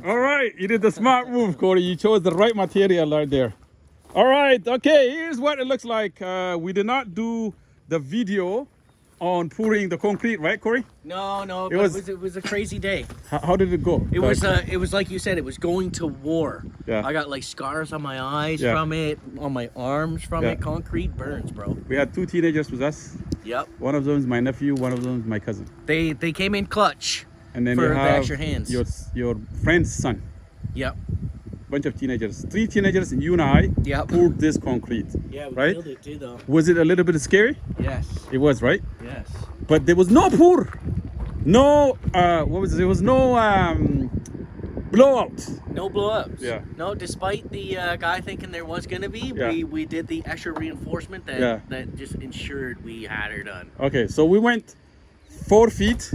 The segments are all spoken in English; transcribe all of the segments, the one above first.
All right, you did the smart move, Corey. You chose the right material right there. All right, okay, here's what it looks like. We did not do the video on pouring the concrete, right, Corey? No, It was- it was a crazy day. How did it go? It was like you said, it was going to war. Yeah. I got like scars on my eyes Yeah. from it, on my arms from Yeah. it. Concrete burns, bro. We had 2 teenagers with us. Yep. One of them is my nephew, one of them is my cousin. They came in clutch. And then For you the have extra hands. your friend's son. Yep. Bunch of teenagers. 3 teenagers, you and I Yep. poured this concrete. Yeah, we Right? killed it too, though. Was it a little bit scary? Yes. It was, right? Yes. But there was no pour. No, what was it? There was no blowout. No blowups. Yeah. No, despite the guy thinking there was gonna be, Yeah. we did the extra reinforcement that Yeah. that just ensured we had her done. Okay, so we went 4 feet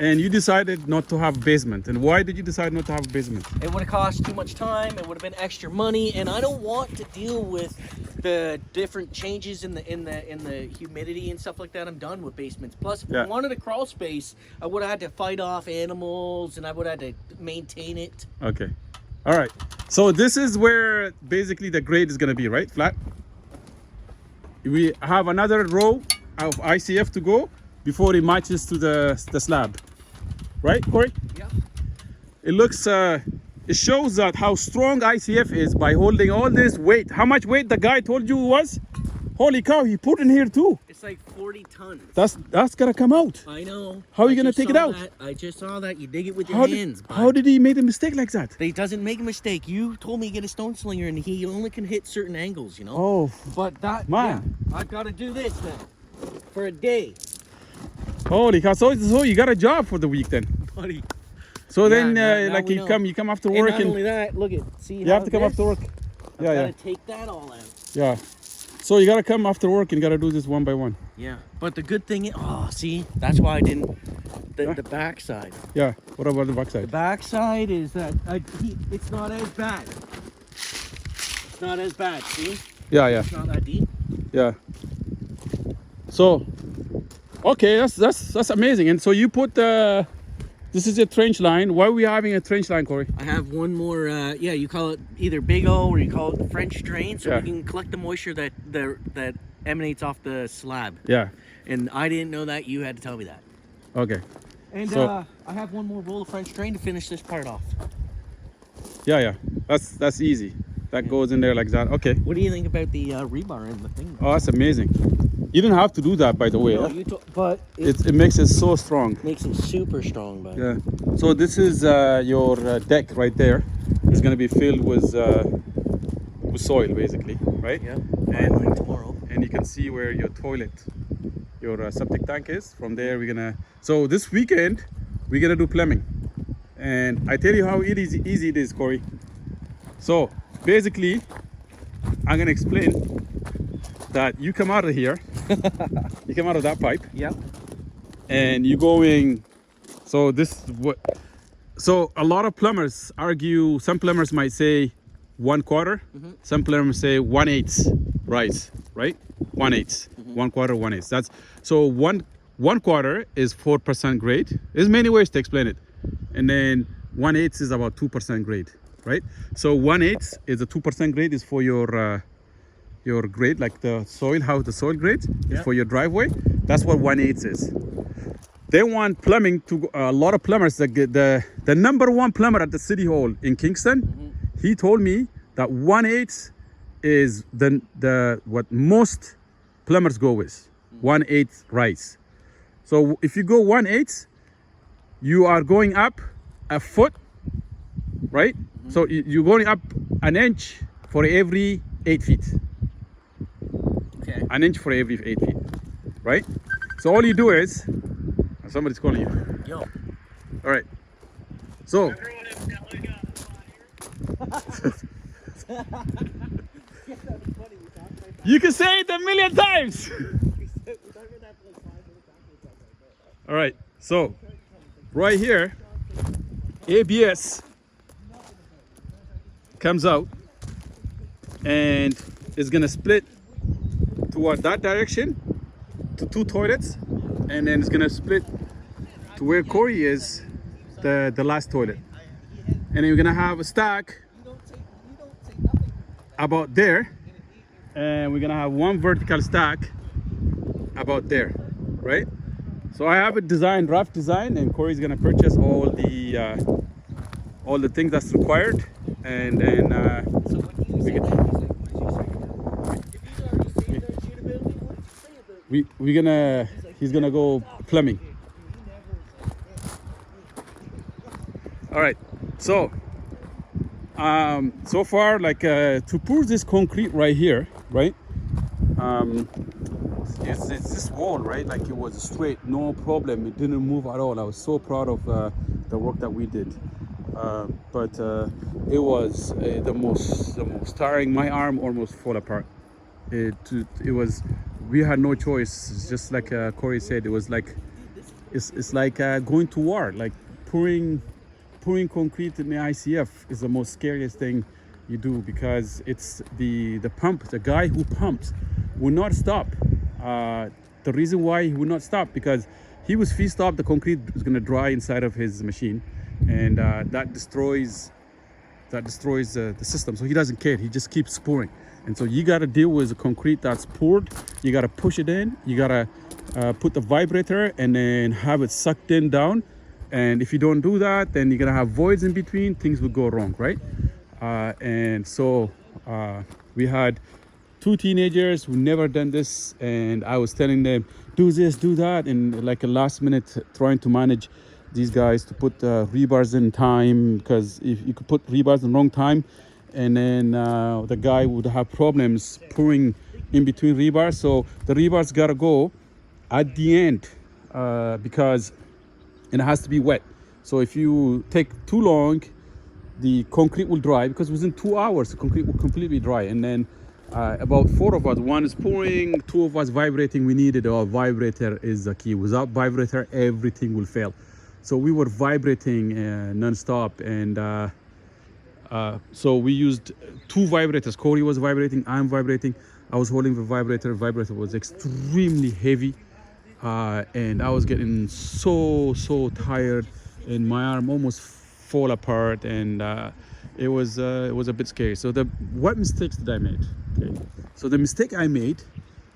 and you decided not to have basement. And why did you decide not to have a basement? It would have cost too much time. It would have been extra money, and I don't want to deal with the different changes in the humidity and stuff like that. I'm done with basements. Plus, if Yeah. I wanted a crawl space, I would have had to fight off animals, and I would have had to maintain it. Okay. All right. So this is where basically the grade is going to be, right? Flat. We have another row of ICF to go before it matches to the slab. Right, Corey? Yeah. It looks, it shows that how strong ICF is by holding all this weight. How much weight the guy told you was? Holy cow, he put in here too. It's like 40 tons. That's gonna come out. I know. How are you I gonna just take it saw out? that. I just saw that. You dig it with your How hands. did, bud. how did he make a mistake like that? He doesn't make a mistake. You told me to get a stone slinger, and he only can hit certain angles, you know? Oh, But that, Man. yeah, I've got to do this now for a day, holy cow. So you got a job for the week then. buddy. So Yeah, then, now like we you know. come after And work not and only that, look at, see you have to come after work. I've Yeah, got yeah, to take that all out. yeah. So you gotta come after work and gotta do this one by one. Yeah, but the good thing is, oh, see, that's why I didn't, Yeah. the backside. Yeah. What about the The backside? backside is that, it's not as bad. It's not as bad, see? Yeah, yeah, It's not that deep. yeah. So, okay, that's amazing. And so you put this is a trench line. Why are we having a trench line, Corey? I have one more, yeah, you call it either Big O or you call it the French drain, so Yeah. we can collect the moisture that emanates off the slab. Yeah. And I didn't know that. You had to tell me that. Okay. And So- I have one more roll of French drain to finish this part off. Yeah, yeah. That's easy. That goes in there like that. Okay. What do you think about the rebar and the thing? Oh, that's amazing. You didn't have to do that, by the way. No, huh? but it It makes it so strong. makes it super strong, bud. Yeah. So this is your deck right there. It's gonna be filled with soil, basically, right? Yeah. And Finally tomorrow. and you can see where your toilet, your septic tank is. From there, we're gonna. So this weekend, we're gonna do plumbing, and I tell you how easy it is, Corey. So basically, I'm gonna explain that you come out of here, you come out of that pipe, Yep. and you're going. So this is what. So a lot of plumbers argue. Some plumbers might say 1/4. Some plumbers say 1/8 rise, right? 1/8, 1/4, 1/8. That's so 1/4 is 4% grade. There's many ways to explain it, and then 1/8 is about 2% grade, right? So 1/8 is a 2% grade is for your grade, like the soil, how the soil grade is Yeah. for your driveway. That's what 1/8 is. They want plumbing to a lot of plumbers. The number one plumber at the city hall in Kingston, he told me that 1/8 is the what most plumbers go with. 1/8 rise. So if you go 1/8, you are going up a foot, right? So you're going up an inch for every 8 feet. Okay. An inch for every 8 feet, right? So all you do is, somebody's calling you. Yo. All right. So you can say it a million times. All right. So right here, ABS comes out and it's gonna split toward that direction to 2 toilets, and then it's gonna split to where Corey is, the last toilet. and then we're gonna have a stack You don't say nothing. about there, and we're gonna have one vertical stack about there, right? So I have it designed, rough design, and Corey's gonna purchase all the things that's required, and then So when you say that, he's like, what did you say? If he's already saying there's suitability, what did you say about we're gonna he's gonna go plumbing. All right, so so far, like to pour this concrete right here, right? It's this wall, right? Like it was straight, no problem. It didn't move at all. I was so proud of the work that we did. But it was the most tiring. My arm almost fall apart. It was. We had no choice. It's just like Corey said, it was like it's like going to war. Like pouring concrete in the ICF is the most scariest thing you do, because it's the pump. The guy who pumps will not stop. The reason why he would not stop, because he was feast up, the concrete was going to dry inside of his machine, and that destroys the system. So he doesn't care. He just keeps pouring. And so you got to deal with the concrete that's poured. You got to push it in. You got to put the vibrator and then have it sucked in down. And if you don't do that, then you're going to have voids in between. Things will go wrong, right? And so we had 2 teenagers who never done this, and I was telling them, do this, do that, and like a last minute trying to manage these guys to put rebars in time, because if you could put rebars in wrong time, and then the guy would have problems pouring in between rebars. So the rebars gotta go at the end, because it has to be wet. So if you take too long, the concrete will dry, because within 2 hours the concrete will completely dry. And then about 4 of us, one is pouring, 2 of us vibrating. We needed a vibrator is the key. Without vibrator, everything will fail. So we were vibrating non-stop, and so we used 2 vibrators. Corey was vibrating, I'm vibrating. I was holding the vibrator. The vibrator was extremely heavy, and I was getting so tired, and my arm almost fall apart, and it was a bit scary. So what mistakes did I make? Okay, so the mistake I made,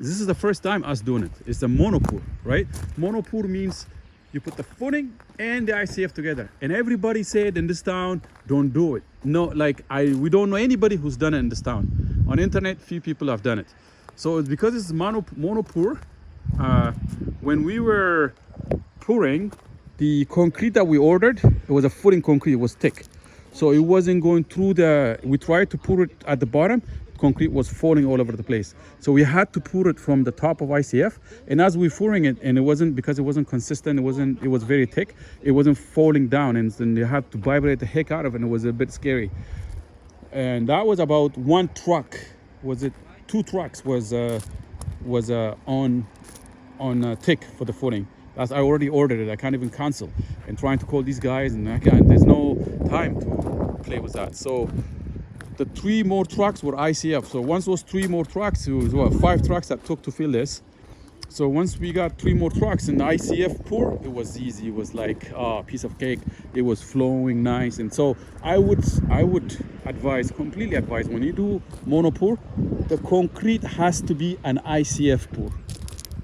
this is the first time us doing it. It's the monopour, right? Monopour means you put the footing and the ICF together, and everybody said in this town, don't do it. No, like we don't know anybody who's done it in this town. On internet, few people have done it. So it's because it's monopour. When we were pouring, the concrete that we ordered, it was a footing concrete. It was thick, so it wasn't going through we tried to pour it at the bottom. Concrete was falling all over the place, so we had to pour it from the top of ICF. And as we pouring it, and it wasn't, because it wasn't consistent, it was very thick, it wasn't falling down, and then you had to vibrate the heck out of it, and it was a bit scary. And that was about 1 truck, was it 2 trucks was on thick for the footing. As I already ordered it, I can't even cancel, and trying to call these guys, and there's no time to play with that. So the 3 more trucks were ICF. So once those 3 more trucks, it was 5 trucks that took to fill this. So once we got 3 more trucks in the ICF pour, it was easy. It was like a piece of cake. It was flowing nice. And so I would completely advise, when you do mono pour, the concrete has to be an ICF pour.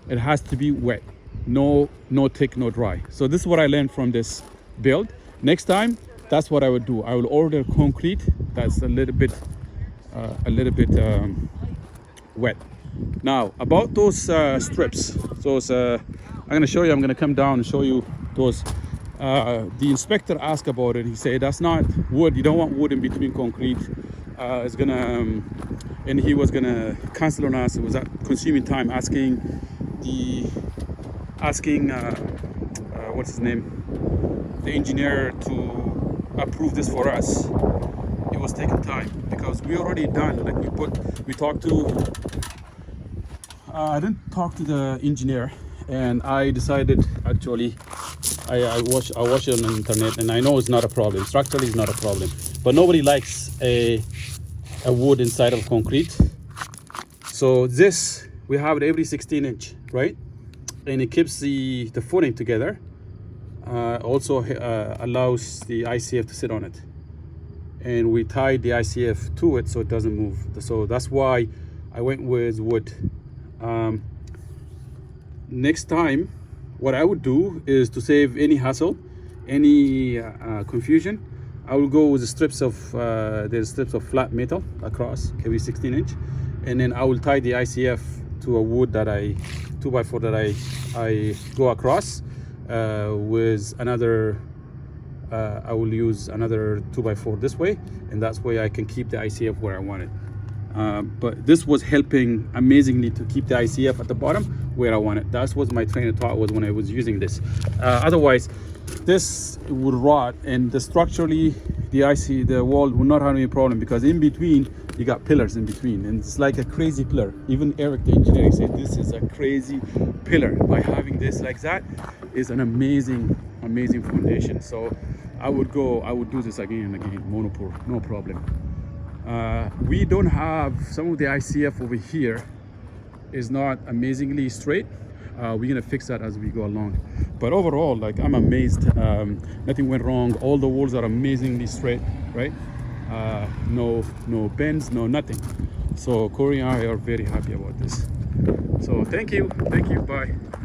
It has to be wet. No thick, no dry. So this is what I learned from this build. Next time, that's what I would do. I will order concrete that's a little bit wet. Now about those strips. So I'm gonna show you. I'm gonna come down and show you those. The inspector asked about it. He said that's not wood. You don't want wood in between concrete. It's gonna, and he was gonna cancel on us. It was that consuming time asking what's his name, the engineer, to approve this for us. It was taking time because we already done. Like we talked to. I didn't talk to the engineer, and I decided actually. I watched it on the internet, and I know it's not a problem. Structurally, it's not a problem, but nobody likes a wood inside of concrete. So this we have it every 16 inch, right? And it keeps the footing together. Also allows the ICF to sit on it. and we tied the ICF to it so it doesn't move. So that's why I went with wood. Next time, what I would do is, to save any hassle, any confusion, I will go with the strips of there's strips of flat metal across, every 16-inch, and then I will tie the ICF to a wood that 2x4 that I go across with another. I will use another 2x4 this way, and that's way I can keep the ICF where I want it. But this was helping amazingly to keep the ICF at the bottom where I want it. That's what my trainer taught was when I was using this. Otherwise, this would rot, and structurally, the wall will not have any problem, because in between you got pillars in between, and it's like a crazy pillar. Even Eric, the engineer, said this is a crazy pillar. By having this like that is an amazing foundation. So I would do this again and again, monopore, no problem. We don't have, some of the ICF over here is not amazingly straight. We're gonna fix that as we go along. But overall, like, I'm amazed. Nothing went wrong. All the walls are amazingly straight, right? No bends, no nothing. So Corey and I are very happy about this. So thank you, bye.